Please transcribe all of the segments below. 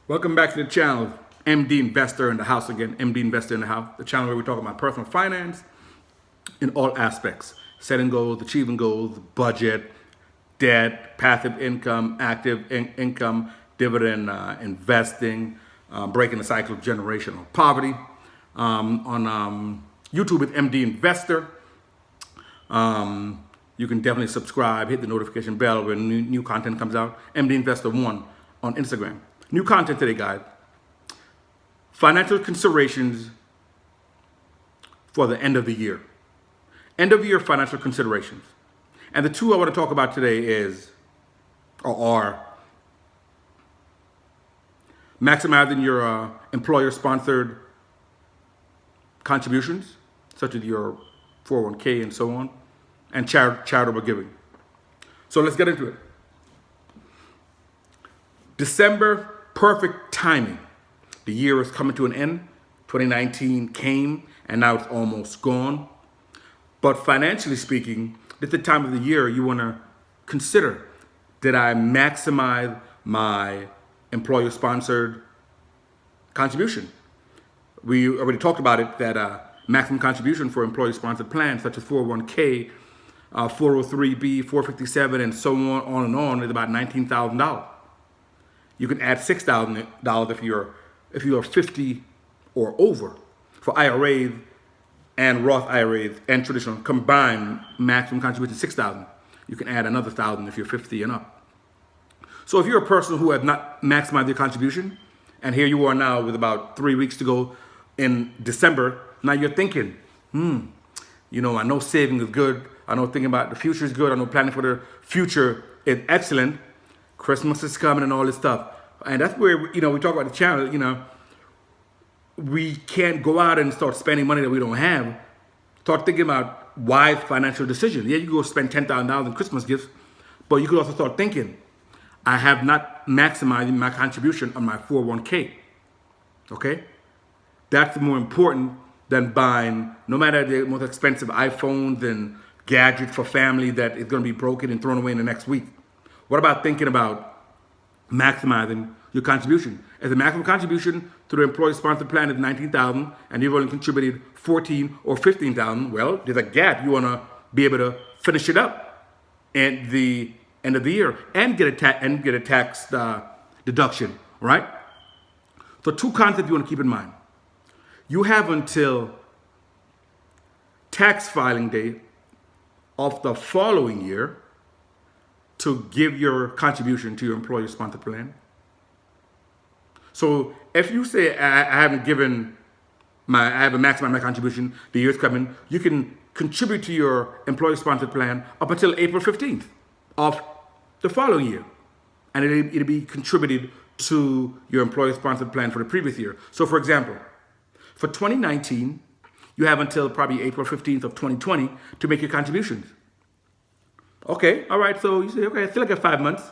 Welcome back to the channel. MD Investor in the house again. MD Investor in the house. The channel where we talk about personal finance in all aspects. Setting goals, achieving goals, budget, debt, passive income, active income, dividend investing, breaking the cycle of generational poverty. On YouTube with MD Investor. You can definitely subscribe, hit the notification bell when new content comes out. MD Investor 1 on Instagram. New content today, guys. Financial considerations for the end of the year. End of year financial considerations. And the two I want to talk about today are maximizing your employer-sponsored contributions, such as your 401k and so on, and charitable giving. So let's get into it. December, perfect timing. The year is coming to an end. 2019 came and now it's almost gone. But financially speaking, this is the time of the year you want to consider, did I maximize my employer-sponsored contribution? We already talked about it, that maximum contribution for employer-sponsored plans such as 401k, 403b, 457, and so on and on is about $19,000. You can add $6,000 if you are 50 or over for IRAs and Roth IRAs and traditional combined maximum contribution $6,000. You can add another $1,000 if you're 50 and up. So if you're a person who has not maximized your contribution, and here you are now with about 3 weeks to go in December, now you're thinking, I know saving is good. I know thinking about the future is good. I know planning for the future is excellent. Christmas is coming and all this stuff. And that's where, we talk about the channel, we can't go out and start spending money that we don't have. Start thinking about wise financial decisions. Yeah, you go spend $10,000 in Christmas gifts, but you could also start thinking, I have not maximized my contribution on my 401k. Okay? That's more important than buying, no matter the most expensive iPhones and gadgets for family that is going to be broken and thrown away in the next week. What about thinking about maximizing your contribution? If the maximum contribution to the employer-sponsored plan is $19,000 and you've only contributed $14,000 or $15,000, well, there's a gap. You want to be able to finish it up at the end of the year and get a tax deduction, right? So two concepts you want to keep in mind. You have until tax filing day of the following year to give your contribution to your employer-sponsored plan. So if you say I haven't maximized my contribution, the year's coming, you can contribute to your employer-sponsored plan up until April 15th of the following year, and it'll be contributed to your employer-sponsored plan for the previous year. So, for example, for 2019, you have until probably April 15th of 2020 to make your contributions. Okay, all right, so you say, okay, I still got 5 months.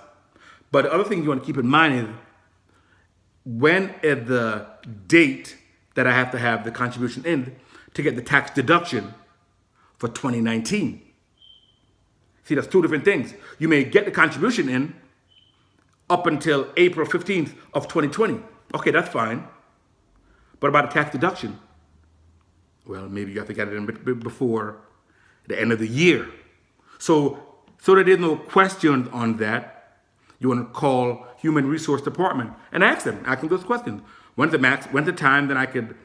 But the other thing you want to keep in mind is, when is the date that I have to have the contribution in to get the tax deduction for 2019? See, that's two different things. You may get the contribution in up until April 15th of 2020. Okay, that's fine. But about the tax deduction? Well, maybe you have to get it in before the end of the year. So that there's no question on that, you want to call Human Resource Department and ask them those questions. When's the time that I could,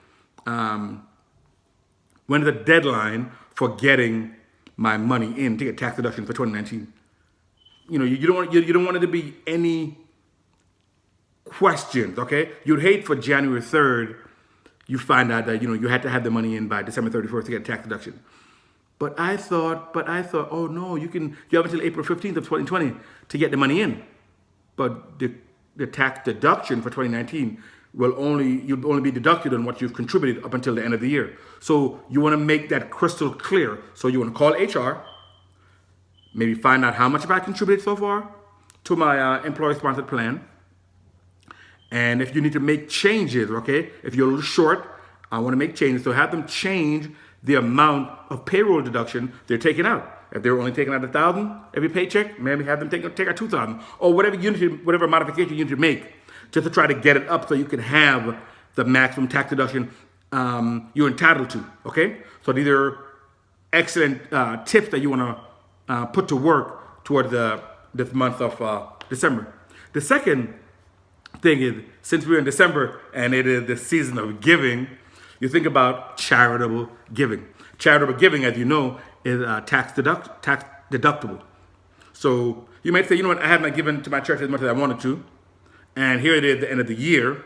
when is the deadline for getting my money in to get tax deduction for 2019? You don't want it to be any questions, okay? You'd hate for January 3rd, you find out that, you had to have the money in by December 31st to get tax deduction. But I thought, oh no, you have until April 15th of 2020 to get the money in. But the tax deduction for 2019 you'll only be deducted on what you've contributed up until the end of the year. So you want to make that crystal clear. So you want to call HR, maybe find out how much have I contributed so far to my employer-sponsored plan. And if you need to make changes, okay, if you're a little short, I want to make changes. So have them change the amount of payroll deduction they're taking out. If they're only taking out $1,000 every paycheck, maybe have them take out $2,000 or whatever modification you need to make just to try to get it up so you can have the maximum tax deduction you're entitled to. Okay, so these are excellent tips that you want to put to work toward this month of December. The second thing is, since we're in December and it is the season of giving, you think about charitable giving. Charitable giving, as you know, is tax deductible. So you might say, you know what, I haven't given to my church as much as I wanted to, and here it is at the end of the year,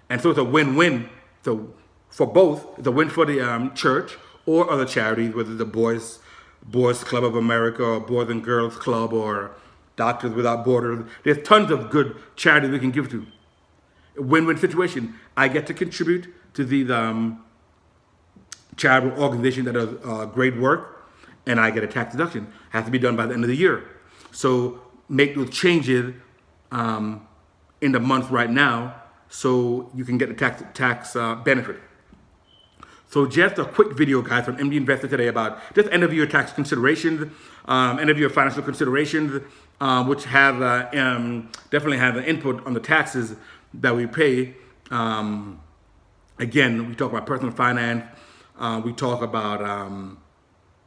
and so it's a win-win. So for both, it's a win for the church or other charities, whether it's the Boys Club of America or Boys and Girls Club or Doctors Without Borders. There's tons of good charities we can give to. A win-win situation. I get to contribute to these charitable organizations that do great work, and I get a tax deduction. It has to be done by the end of the year. So make those changes in the month right now so you can get the tax benefit. So just a quick video, guys, from MD Investor today about just end of year tax considerations, end of year financial considerations, which have definitely have an input on the taxes that we pay. Again, we talk about personal finance. We talk about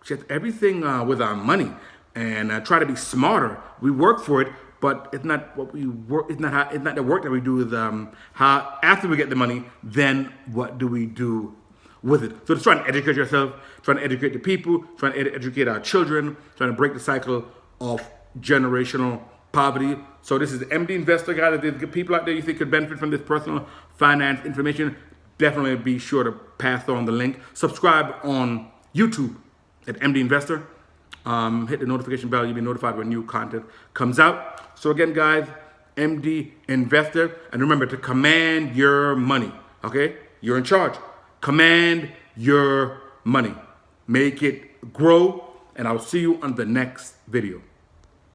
just everything with our money, and try to be smarter. We work for it, but it's not what we work. It's not the work that we do. Is how after we get the money, then what do we do with it? So just trying to educate yourself, trying to educate the people, trying to educate our children, trying to break the cycle of generational poverty. So this is the MD Investor, guys. If there's people out there you think could benefit from this personal finance information, definitely be sure to pass on the link. Subscribe on YouTube at MD Investor. Hit the notification bell. You'll be notified when new content comes out. So again, guys, MD Investor. And remember to command your money. Okay? You're in charge. Command your money. Make it grow. And I'll see you on the next video.